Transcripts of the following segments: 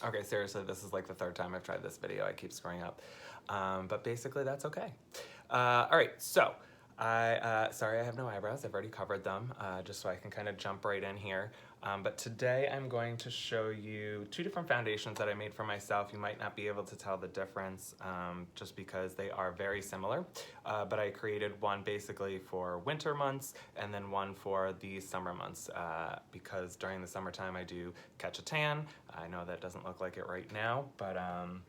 Okay, seriously, this is like the third time I've tried this video. I keep screwing up. But basically, that's okay. All right, so sorry I have no eyebrows. I've already covered them, just so I can kind of jump right in here. But today I'm going to show you two different foundations that I made for myself. You might not be able to tell the difference just because they are very similar. But I created one basically for winter months and then one for the summer months because during the summertime I do catch a tan. I know that doesn't look like it right now, but I'm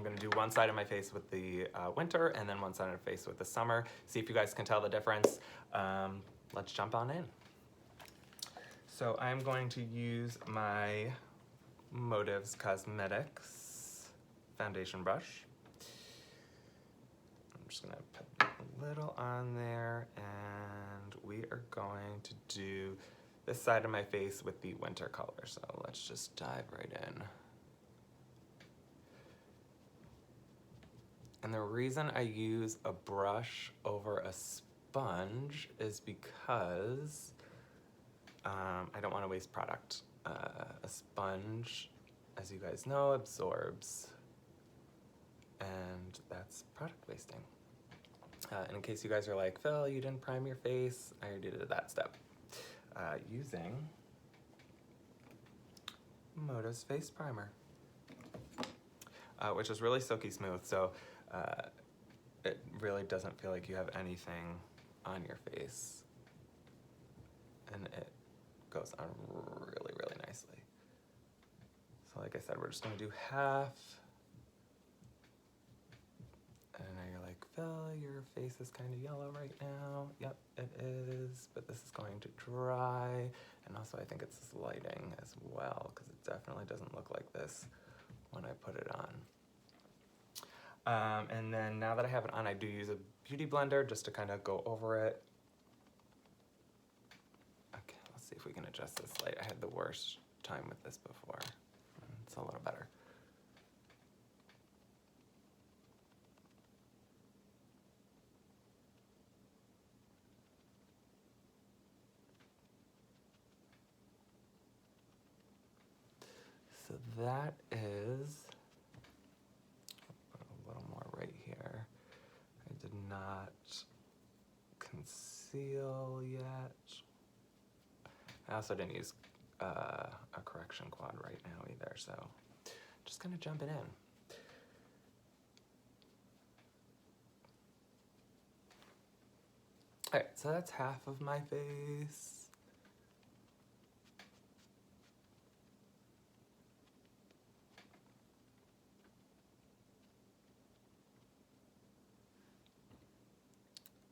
gonna do one side of my face with the winter and then one side of the face with the summer. See if you guys can tell the difference. Let's jump on in. So I'm going to use my Motives Cosmetics foundation brush. I'm just gonna put a little on there and we are going to do this side of my face with the winter color. So let's just dive right in. And the reason I use a brush over a sponge is because I don't want to waste product. A sponge, as you guys know, absorbs, and that's product wasting. And in case you guys are like, Phil, you didn't prime your face, I already did that step. Using Moda's Face Primer, which is really silky smooth, so it really doesn't feel like you have anything on your face. And it goes on really, really nicely. So like I said, we're just gonna do half. And I know you're like, Phil, your face is kind of yellow right now. Yep, it is, but this is going to dry. And also I think it's this lighting as well, because it definitely doesn't look like this when I put it on. And then now that I have it on, I do use a beauty blender just to kind of go over it. Okay, let's see if we can adjust this light. I had the worst time with this before. It's a little better. So that is a little more right here. I did not conceal yet. I also didn't use a correction quad right now either, so just kind of jumping in. All right, so that's half of my face.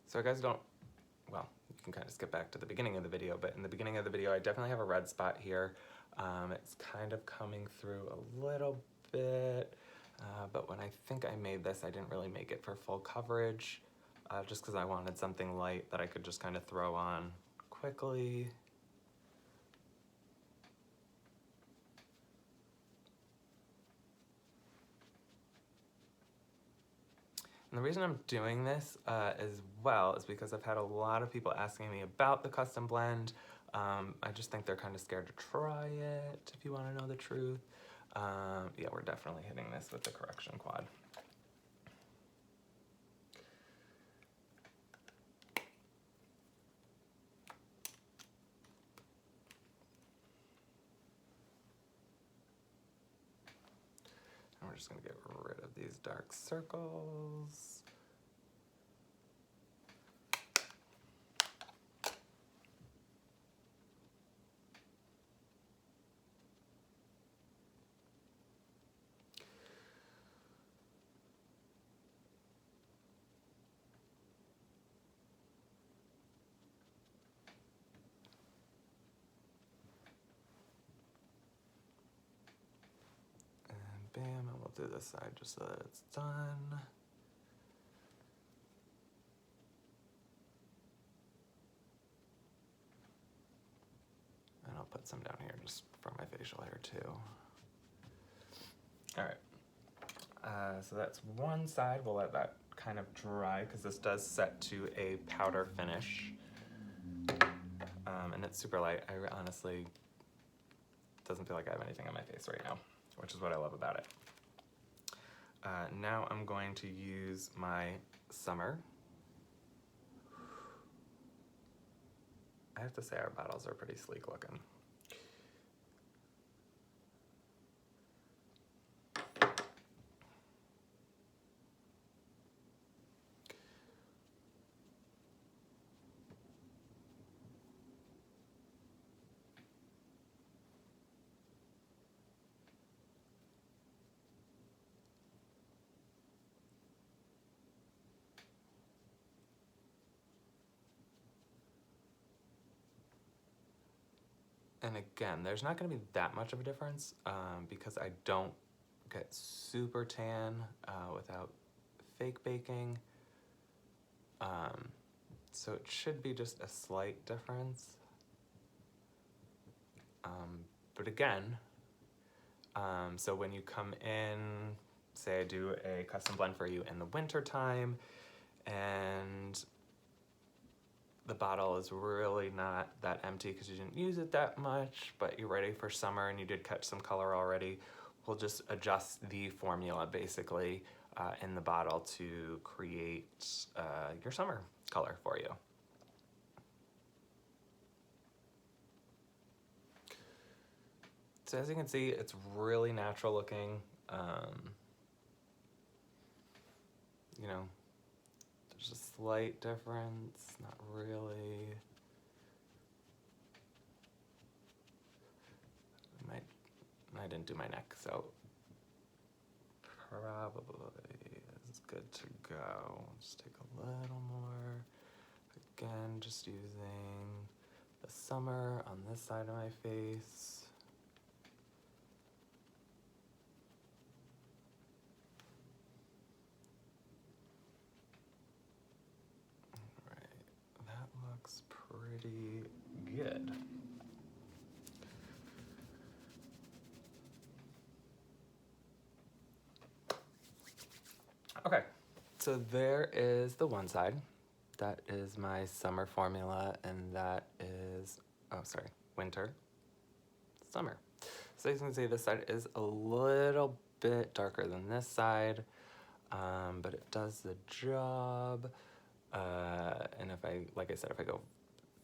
So you guys don't, well, you can kind of skip back to the beginning of the video, but in the beginning of the video, I definitely have a red spot here. It's kind of coming through a little bit, but when I think I made this, I didn't really make it for full coverage, just because I wanted something light that I could just kind of throw on quickly. And the reason I'm doing this as well is because I've had a lot of people asking me about the custom blend. I just think they're kind of scared to try it, if you want to know the truth. Yeah, we're definitely hitting this with the correction quad. And we're just going to get rid of these dark circles. And bam, and we'll do this side just so that it's done. And I'll put some down here just for my facial hair too. All right, so that's one side. We'll let that kind of dry because this does set to a powder finish. And it's super light. I honestly doesn't feel like I have anything on my face right now, which is what I love about it. Now I'm going to use my Summer. I have to say our bottles are pretty sleek looking. And again, there's not going to be that much of a difference because I don't get super tan without fake baking. So it should be just a slight difference. But again, so when you come in, say I do a custom blend for you in the winter time, and the bottle is really not that empty because you didn't use it that much, but you're ready for summer and you did catch some color already, we'll just adjust the formula basically in the bottle to create your summer color for you. So as you can see, it's really natural looking. You know, there's a slight difference, not really. I didn't do my neck, so probably is good to go. Just take a little more. Again, just using the Summer on this side of my face. Looks pretty good. Okay, so there is the one side. That is my summer formula, and that is, oh sorry, winter, summer. So as you can see, this side is a little bit darker than this side, but it does the job. And if I, like I said, if I go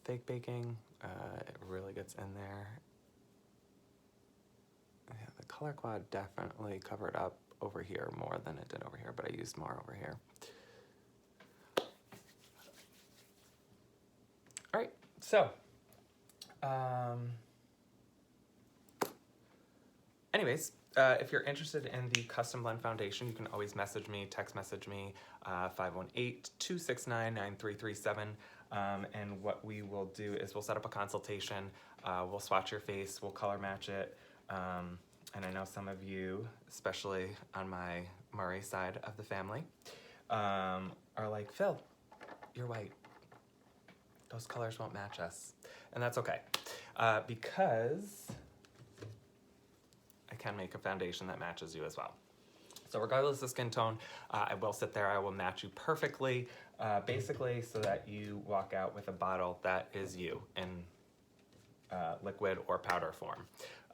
fake baking, it really gets in there. Yeah, the color quad definitely covered up over here more than it did over here, but I used more over here. All right, so, anyways, if you're interested in the custom blend foundation, you can always message me, text message me, 518-269-9337. And what we will do is we'll set up a consultation, we'll swatch your face, we'll color match it. And I know some of you, especially on my Murray side of the family, are like, Phil, you're white. Those colors won't match us. And that's okay, because I can make a foundation that matches you as well. So regardless of skin tone, I will sit there, I will match you perfectly, basically so that you walk out with a bottle that is you in liquid or powder form.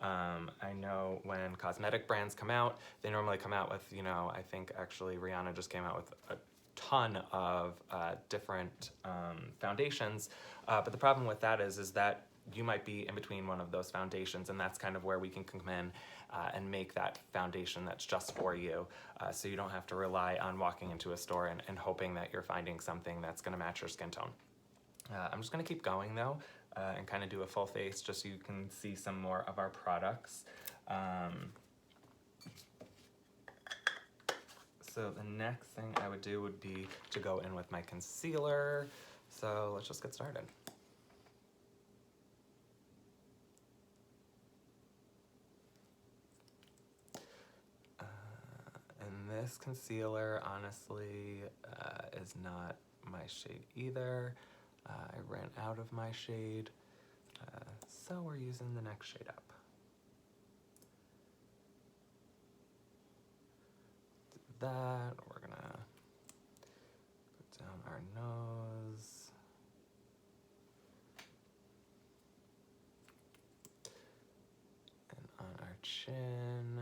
I know when cosmetic brands come out, they normally come out with, you know, I think actually Rihanna just came out with a ton of different foundations, but the problem with that is that you might be in between one of those foundations, and that's kind of where we can come in and make that foundation that's just for you, so you don't have to rely on walking into a store and hoping that you're finding something that's gonna match your skin tone. I'm just gonna keep going though, and kind of do a full face just so you can see some more of our products. So the next thing I would do would be to go in with my concealer. So let's just get started. And this concealer, honestly, is not my shade either. I ran out of my shade, so we're using the next shade up. Do that, we're gonna put down our nose. And chin.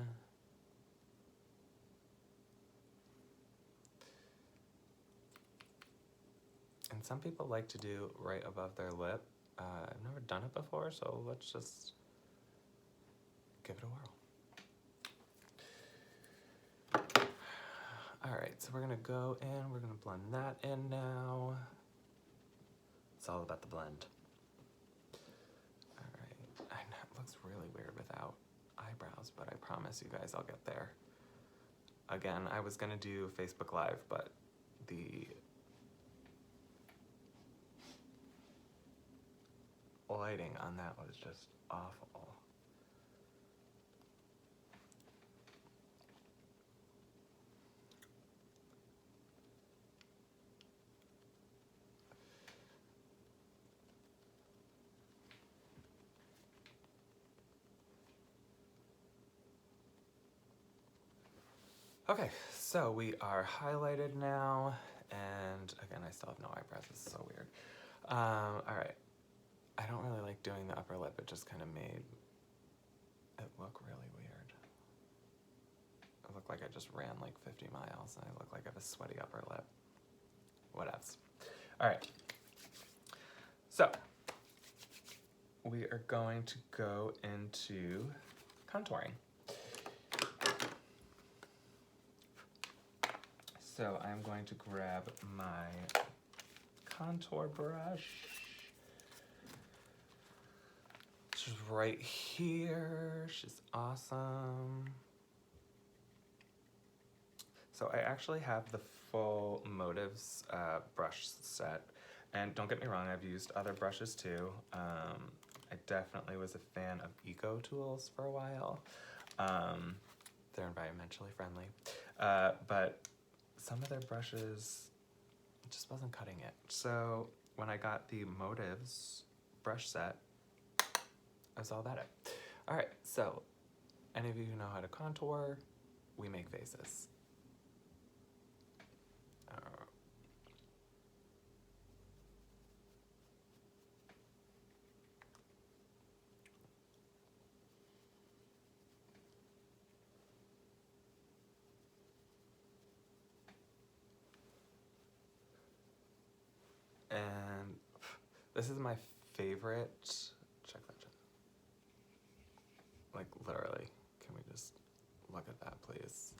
And some people like to do right above their lip. I've never done it before, so let's just give it a whirl. All right, so we're gonna go in, we're gonna blend that in now. It's all about the blend. All right, I know it looks really weird without eyebrows, but I promise you guys I'll get there. Again, I was gonna do Facebook Live, but the lighting on that was just awful. Okay, so we are highlighted now, and again, I still have no eyebrows. This is so weird. All right, I don't really like doing the upper lip. It just kind of made it look really weird. It looked like I just ran like 50 miles, and I look like I have a sweaty upper lip. Whatevs. All right, so we are going to go into contouring. So I'm going to grab my contour brush. She's right here. She's awesome. So I actually have the full Motives brush set. And don't get me wrong, I've used other brushes too. I definitely was a fan of Eco Tools for a while. They're environmentally friendly. But some of their brushes just wasn't cutting it. So when I got the Motives brush set, I was all about it. All right, so any of you who know how to contour, we make faces. And this is my favorite. Check that. Like literally, can we just look at that, please?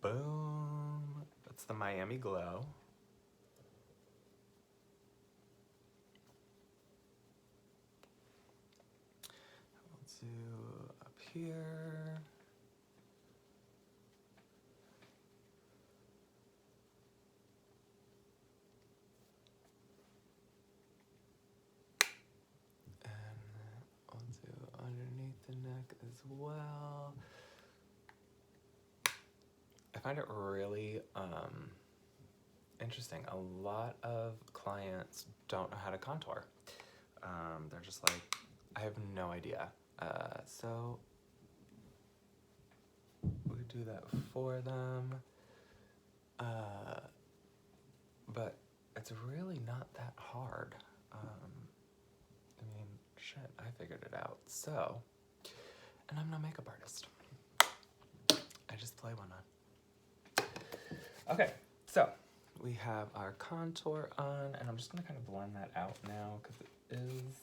Boom. That's the Miami Glow. Let's do up here. Underneath the neck as well. I find it really interesting. A lot of clients don't know how to contour. They're just like, I have no idea. So we do that for them. But it's really not that hard. I mean, shit, I figured it out. So, and I'm no makeup artist. I just play one on. Okay, so we have our contour on, and I'm just gonna kind of blend that out now because it is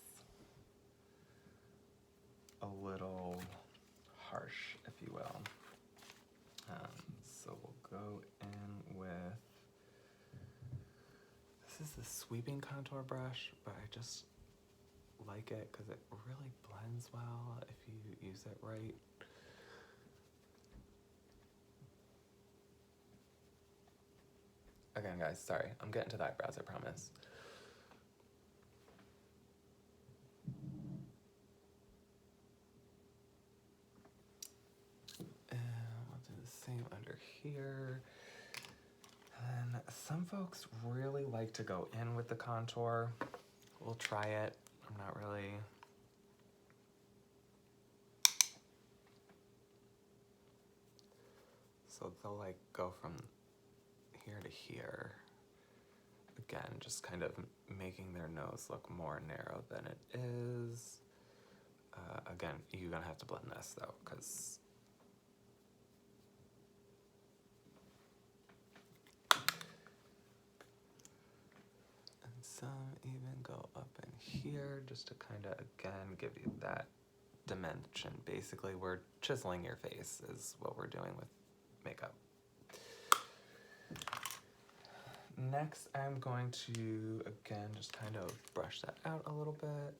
a little harsh, if you will. So we'll go in with, this is the sweeping contour brush, but I just like it because it really blends well if you use it right. Again, guys, sorry, I'm getting to the eyebrows, I promise. And we'll do the same under here. And some folks really like to go in with the contour. We'll try it. I'm not really. So they'll like go from here to here. Again, just kind of making their nose look more narrow than it is. Again, you're gonna have to blend this though, because and some even go up in here just to kind of again give you that dimension. Basically, we're chiseling your face is what we're doing with makeup. Next, I'm going to again just kind of brush that out a little bit.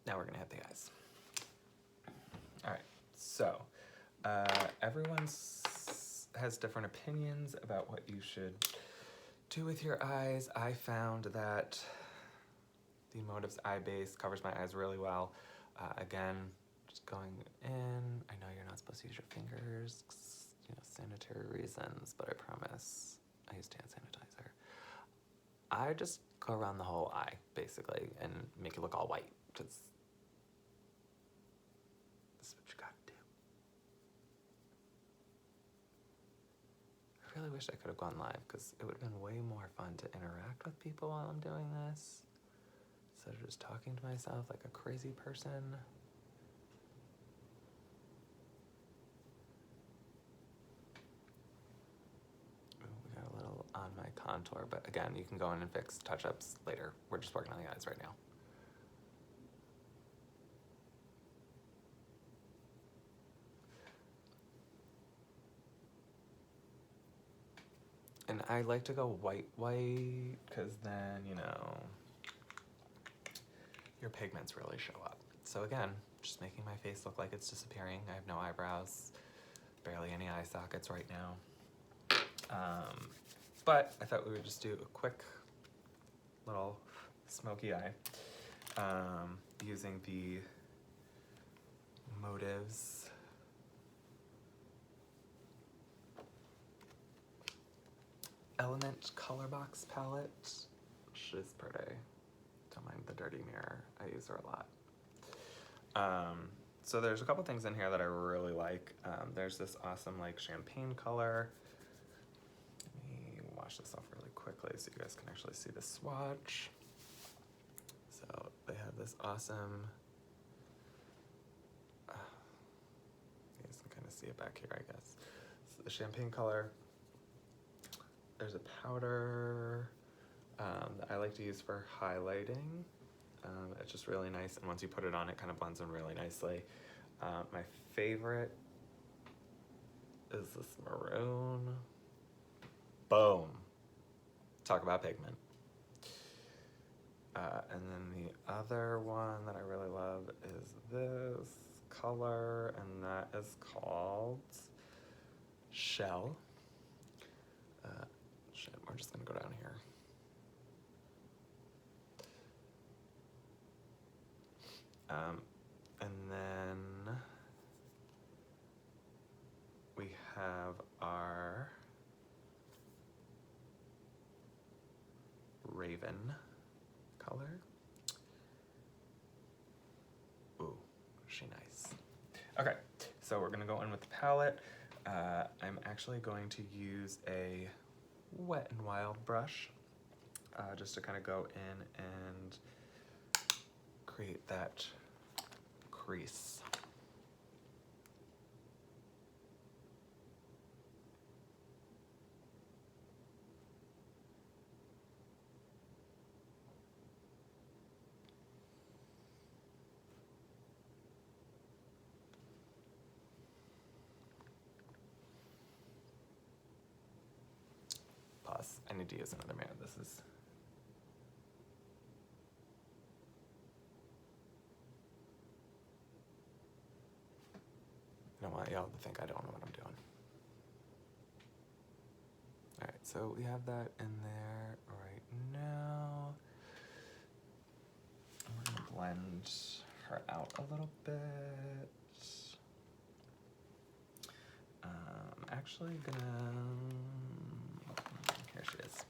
Now we're gonna hit the eyes. All right, so everyone has different opinions about what you should do with your eyes. I found that the Emotives Eye Base covers my eyes really well. Again, just going in. I know you're not supposed to use your fingers, you know, sanitary reasons, but I promise I use hand sanitizer. I just go around the whole eye, basically, and make it look all white, because this is what you gotta do. I really wish I could have gone live, because it would have been way more fun to interact with people while I'm doing this, instead of just talking to myself like a crazy person. We got a little on my contour, but again, you can go in and fix touch-ups later. We're just working on the eyes right now. And I like to go white, because then, you know, your pigments really show up. So again, just making my face look like it's disappearing. I have no eyebrows, barely any eye sockets right now. But I thought we would just do a quick little smoky eye using the Emotives Element Color Box palette, which is pretty. Don't mind the dirty mirror. I use her a lot. So there's a couple things in here that I really like. There's this awesome like champagne color. Let me wash this off really quickly so you guys can actually see the swatch. So they have this awesome, you guys can kind of see it back here, I guess. So the champagne color. There's a powder that I like to use for highlighting. It's just really nice, and once you put it on, it kind of blends in really nicely. My favorite is this maroon. Boom. Talk about pigment. And then the other one that I really love is this color, and that is called Shell. Shit, we're just gonna go down here. And then we have our Raven color. Ooh, she nice. Okay, so we're gonna go in with the palette. I'm actually going to use a Wet n Wild brush just to kind of go in and create that crease. Pause. I need to use another mirror. This is... I don't want y'all to think I don't know what I'm doing. All right, so we have that in there right now. We're gonna blend her out a little bit. Actually gonna, here she is.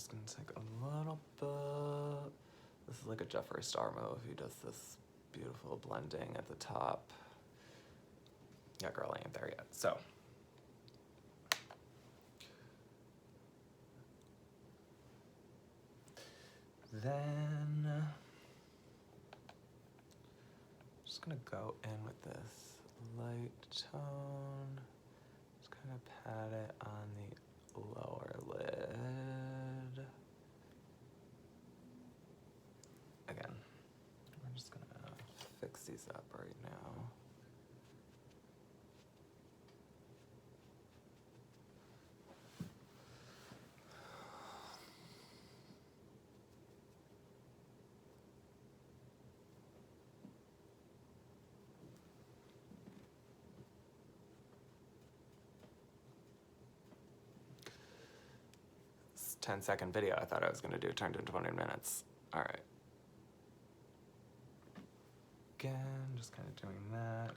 just gonna take a little bit. This is like a Jeffree Star move. He does this beautiful blending at the top. Yeah, girl, I ain't there yet. So. Then, I'm just gonna go in with this light tone. Just kind of pat it on the lower lid. Again, we're just gonna fix these up right now. This 10-second video I thought I was gonna do turned into 20 minutes. All right. Again, just kind of doing that.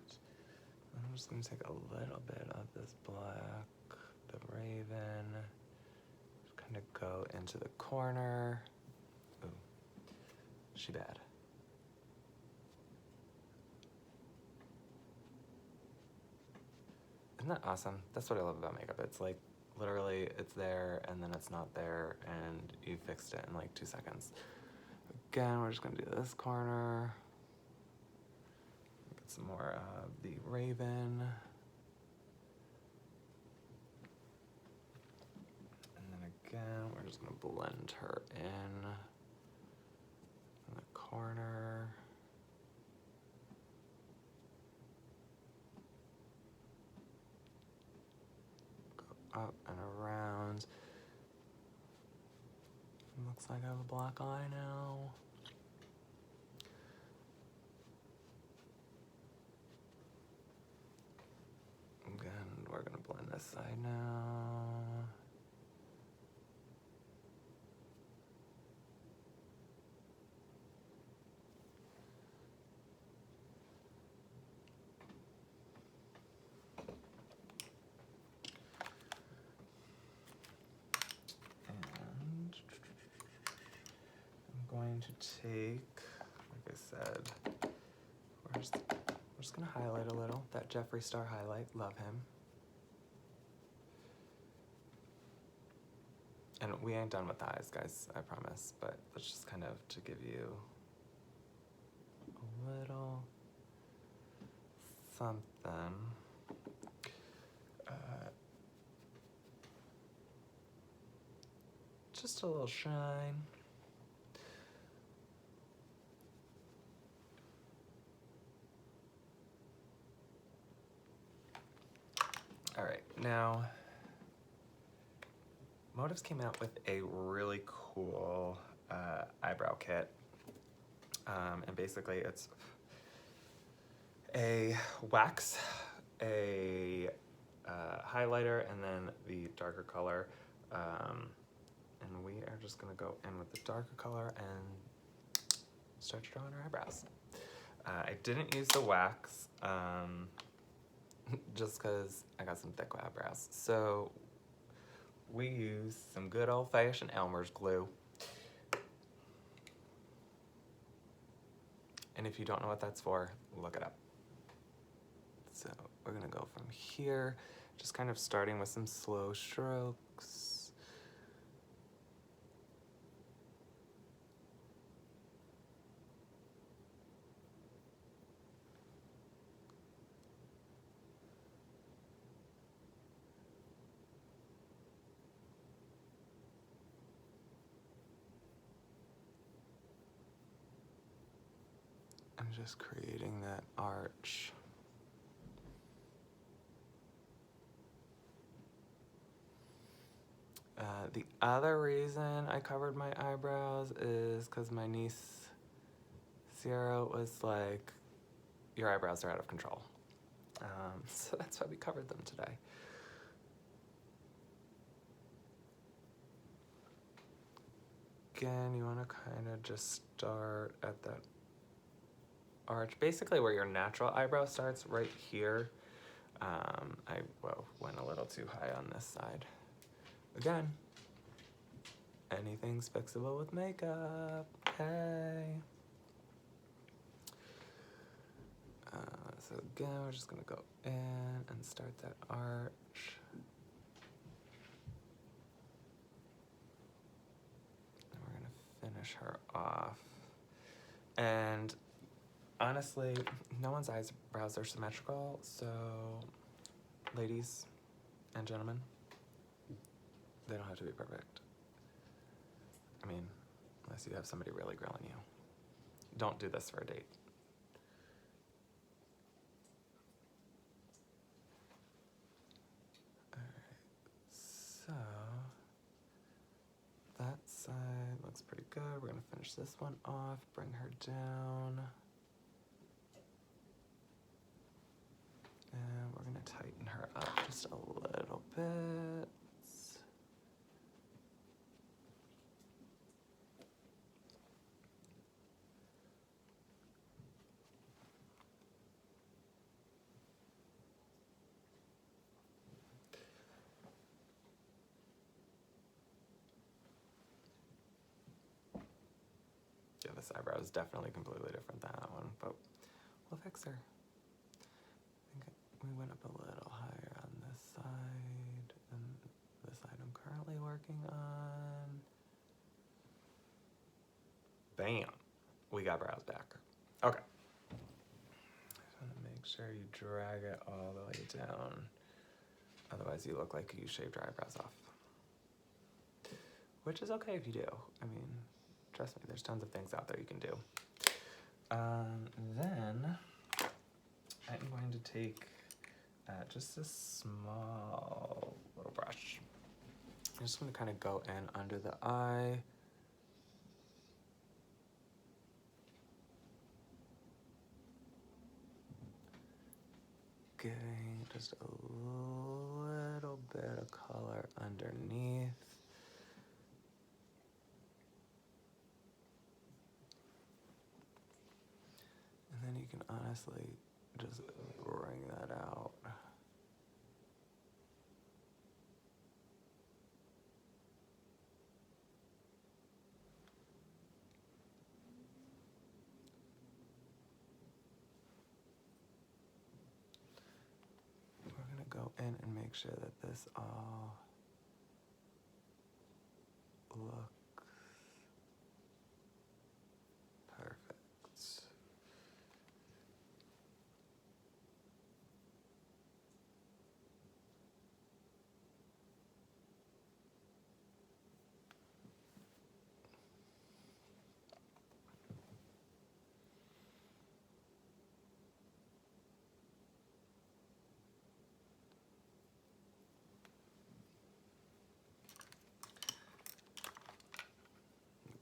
I'm just gonna take a little bit of this black, the Raven, just kind of go into the corner. Ooh, she bad. Isn't that awesome? That's what I love about makeup. It's like, literally, it's there, and then it's not there, and you fixed it in like 2 seconds. Again, we're just gonna do this corner. Get some more of the Raven. And then again, we're just gonna blend her in the corner. Go up and around. Looks like I have a black eye now. Again, we're gonna blend this side now. And I'm going to take, like I said, we're just gonna highlight a little. That Jeffree Star highlight, love him. And we ain't done with the eyes, guys, I promise. But that's just kind of to give you a little something. Just a little shine. All right, now, Motives came out with a really cool eyebrow kit. And basically it's a wax, a highlighter, and then the darker color. And we are just gonna go in with the darker color and start drawing our eyebrows. I didn't use the wax, just cause I got some thick eyebrows. So we use some good old-fashioned Elmer's glue. And if you don't know what that's for, look it up. So we're gonna go from here, just kind of starting with some slow strokes. I'm just creating that arch. The other reason I covered my eyebrows is because my niece, Sierra, was like, your eyebrows are out of control. So that's why we covered them today. Again, you want to kind of just start at that arch, basically where your natural eyebrow starts, right here. I went a little too high on this side. Again, anything's fixable with makeup. Hey. So again, we're just gonna go in and start that arch. And we're gonna finish her off. And honestly, no one's eyebrows are symmetrical, so ladies and gentlemen, they don't have to be perfect. I mean, unless you have somebody really grilling you. Don't do this for a date. So that side looks pretty good. We're gonna finish this one off, bring her down. And we're gonna tighten her up just a little bit. Yeah, this eyebrow is definitely completely different than that one, but we'll fix her. I think we went up a little higher on this side, and the side I'm currently working on. Bam! We got brows back. Okay. Just want to make sure you drag it all the way down. Otherwise, you look like you shaved your eyebrows off. Which is okay if you do. I mean, trust me, there's tons of things out there you can do. Then I'm going to take just a small little brush. I'm just going to kind of go in under the eye. Getting just a little bit of color underneath. And then you can honestly just bring that out. We're gonna go in and make sure that this all looks perfect.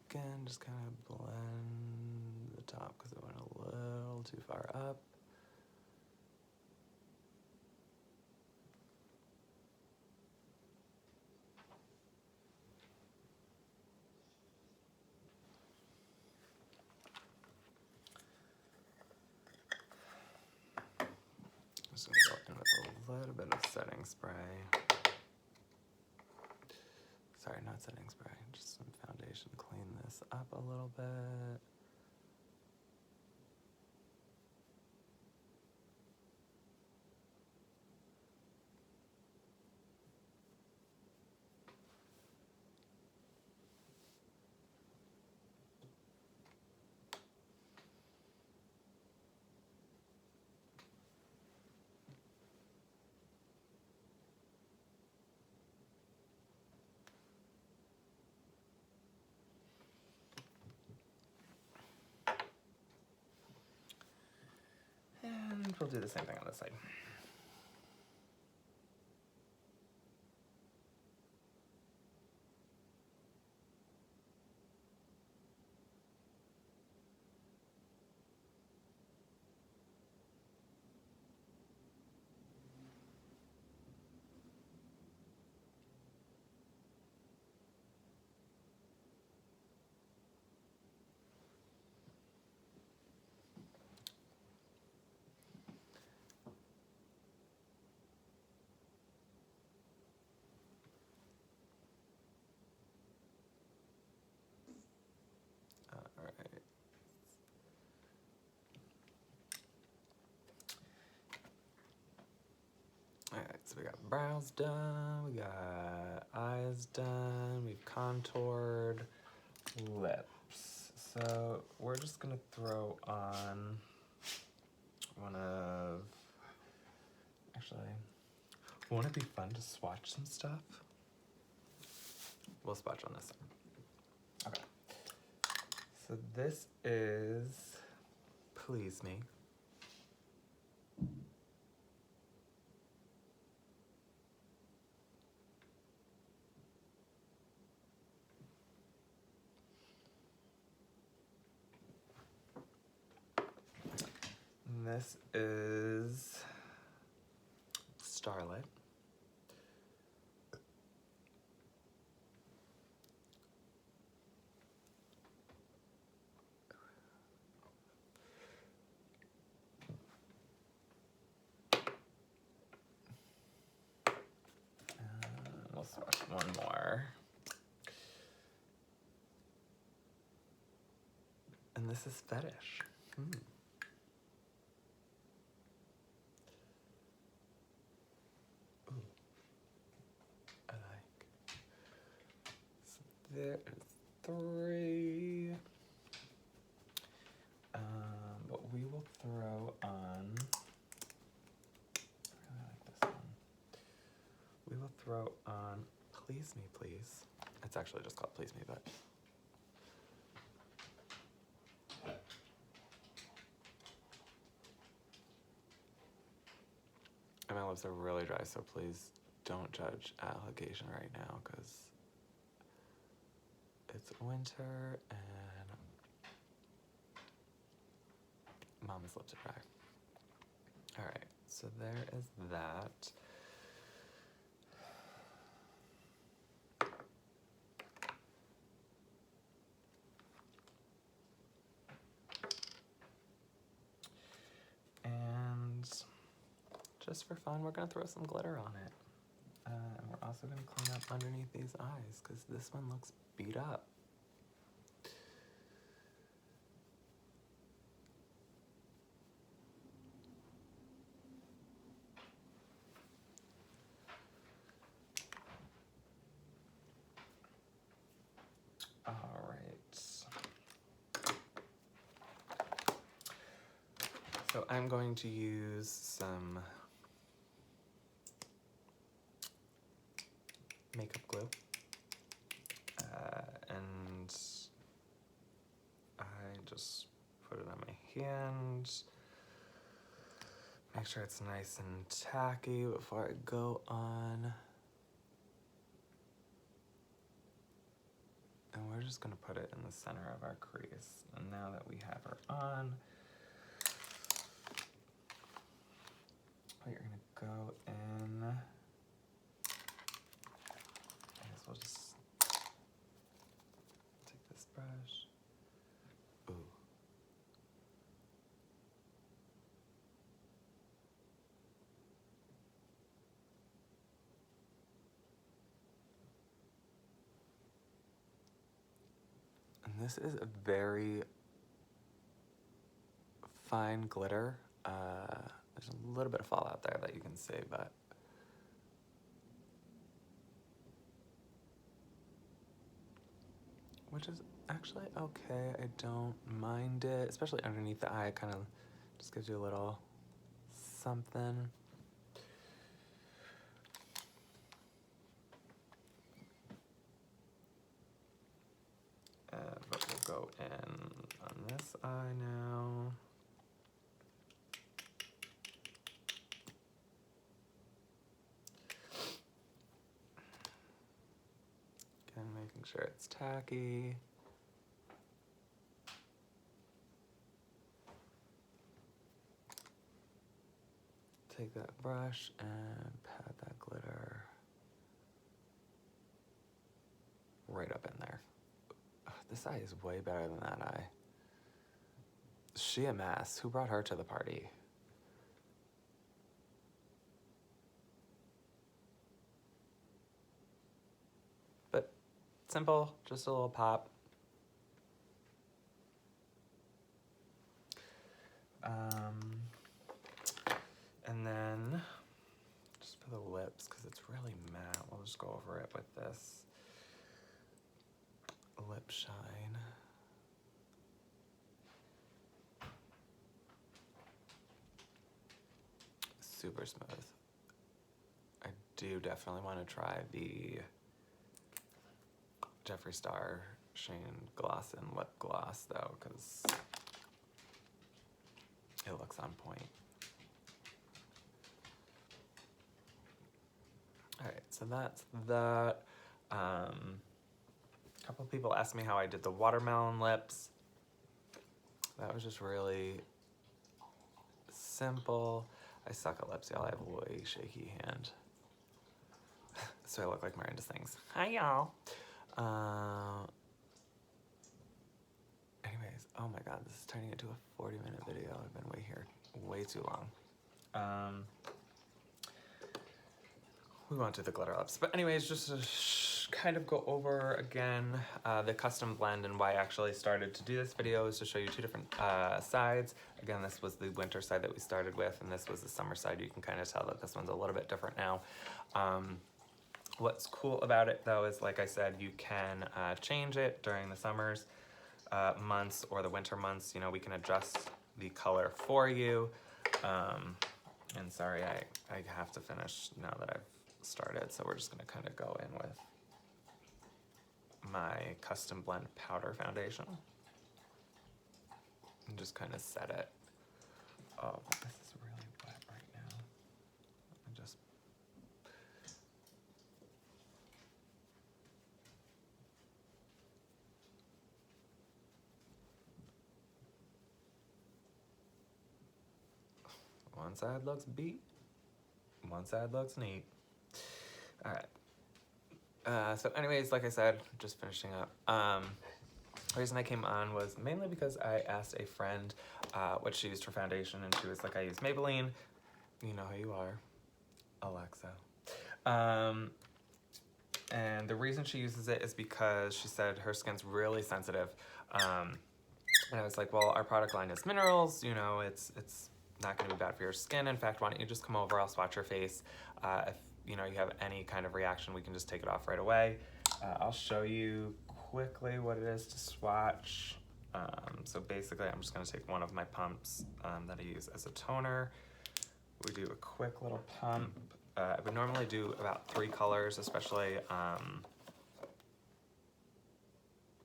Again, just kind of blend the top because it went a little too far up. Just gonna go in with a little bit of setting spray. Sorry, not setting spray, just some foundation. Clean this up a little bit. And we'll do the same thing on this side. So we got brows done, we got eyes done, we've contoured, lips. So we're just gonna throw on one of, actually, won't it be fun to swatch some stuff? We'll swatch on this one. Okay. So this is Please Me. And this is Starlight. We'll swatch one more. And this is Fetish. Ooh. I like. So there is 3. But we will throw on, I really like this one. We will throw on Please Me, Please. It's actually just called Please Me, but. And my lips are really dry, so please don't judge application right now, because it's winter and Mama's lips are dry. All right, so there is that. And just for fun, we're gonna throw some glitter on it. And we're also gonna clean up underneath these eyes, because this one looks beat up. All right. So I'm going to use some makeup glue. And I just put it on my hand. Make sure it's nice and tacky before I go on. And we're just gonna put it in the center of our crease. And now that we have her on, we're gonna go in. I guess we'll just take this brush. Ooh. And this is a very fine glitter. There's a little bit of fallout there that you can see, but which is actually okay. I don't mind it, especially underneath the eye. It kind of just gives you a little something. But we'll go in on this eye now. Again, making sure it's tacky. Take that brush and pat that glitter right up in there. Ugh, this eye is way better than that eye. Is she a mess? Who brought her to the party? But simple, just a little pop. And then just for the lips. it's really matte. We'll just go over it with this lip shine. Super smooth. I do definitely want to try the Jeffree Star Shane Gloss and Lip Gloss though, because it looks on point. Alright, so that's that. A couple people asked me how I did the watermelon lips. That was just really simple. I suck at lips, y'all. I have a way shaky hand. So I look like Miranda Sings. Hi, y'all. Anyways, oh my god, this is turning into a 40-minute video. I've been way too long. We won't do the glitter lips. But anyways, just to kind of go over again the custom blend and why I actually started to do this video is to show you two different sides. Again, this was the winter side that we started with, and this was the summer side. You can kind of tell that this one's a little bit different now. What's cool about it though is, like I said, you can change it during the summers months or the winter months. You know, we can adjust the color for you. And sorry, I have to finish now that I've started, so we're just gonna kind of go in with my custom blend powder foundation and just kind of set it. Oh, this is really wet right now. I just one side looks beat, one side looks neat. All right. So anyways, like I said, just finishing up. The reason I came on was mainly because I asked a friend what she used for foundation, and she was like, I use Maybelline. You know who you are, Alexa. And the reason she uses it is because she said her skin's really sensitive. And I was like, well, our product line is minerals, you know, it's not gonna be bad for your skin. In fact, why don't you just come over, I'll swatch your face. If you know you have any kind of reaction, we can just take it off right away. I'll show you quickly what it is to swatch. So basically, I'm just gonna take one of my pumps that I use as a toner. We do a quick little pump. I would normally do about 3 colors, especially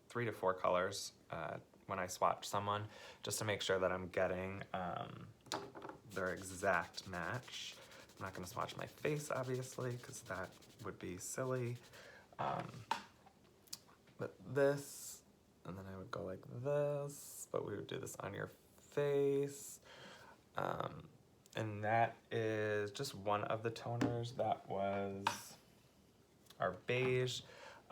3 to 4 colors when I swatch someone, just to make sure that I'm getting their exact match. I'm not gonna swatch my face, obviously, because that would be silly. But this, and then I would go like this, but we would do this on your face. And that is just one of the toners. That was our beige.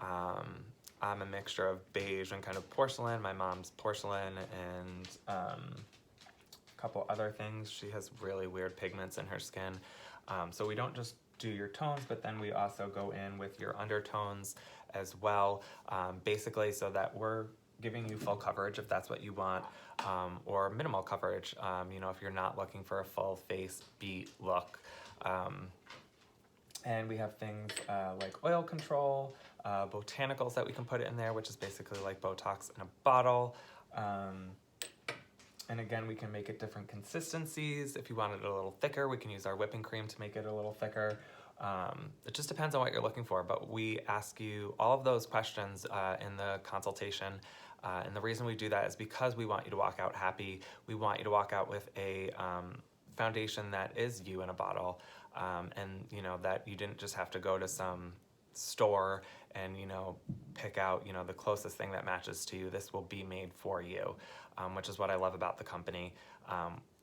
I'm a mixture of beige and kind of porcelain. My mom's porcelain and a couple other things. She has really weird pigments in her skin. So we don't just do your tones, but then we also go in with your undertones as well, basically so that we're giving you full coverage if that's what you want, or minimal coverage, you know, if you're not looking for a full face beat look. And we have things like oil control, botanicals that we can put in there, which is basically like Botox in a bottle. And again, we can make it different consistencies. If you want it a little thicker, we can use our whipping cream to make it a little thicker. It just depends on what you're looking for, but we ask you all of those questions in the consultation. And the reason we do that is because we want you to walk out happy. We want you to walk out with a foundation that is you in a bottle, and you know that you didn't just have to go to some store and, you know, pick out, you know, the closest thing that matches to you. This will be made for you, which is what I love about the company.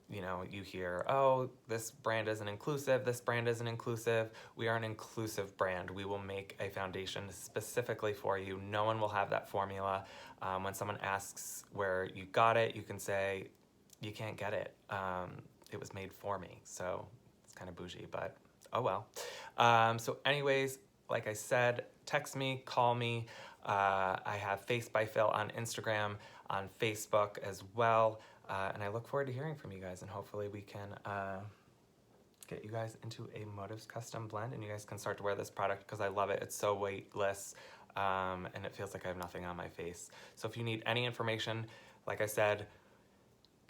You know, you hear, oh, this brand isn't inclusive, this brand isn't inclusive. We are an inclusive brand. We will make a foundation specifically for you. No one will have that formula. When someone asks where you got it, you can say, you can't get it. It was made for me. So it's kind of bougie, but oh well. So anyways, like I said, text me, call me. I have Face by Phil on Instagram, on Facebook as well. And I look forward to hearing from you guys, and hopefully we can get you guys into a Motives custom blend, and you guys can start to wear this product because I love it. It's so weightless, and it feels like I have nothing on my face. So if you need any information, like I said,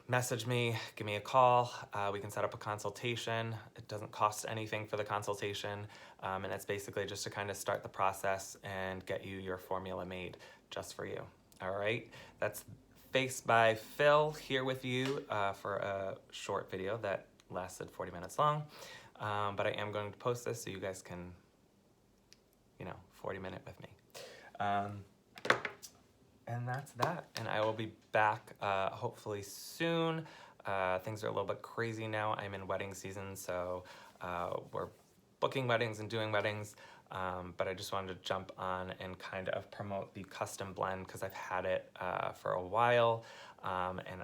message me, give me a call. We can set up a consultation. It doesn't cost anything for the consultation, and it's basically just to kind of start the process and get you your formula made just for you. All right, that's Face by Phil here with you for a short video that lasted 40 minutes long, but I am going to post this so you guys can, 40-minute with me. And that's that. And I will be back hopefully soon. Things are a little bit crazy now. I'm in wedding season, so we're booking weddings and doing weddings. But I just wanted to jump on and kind of promote the custom blend because I've had it for a while, and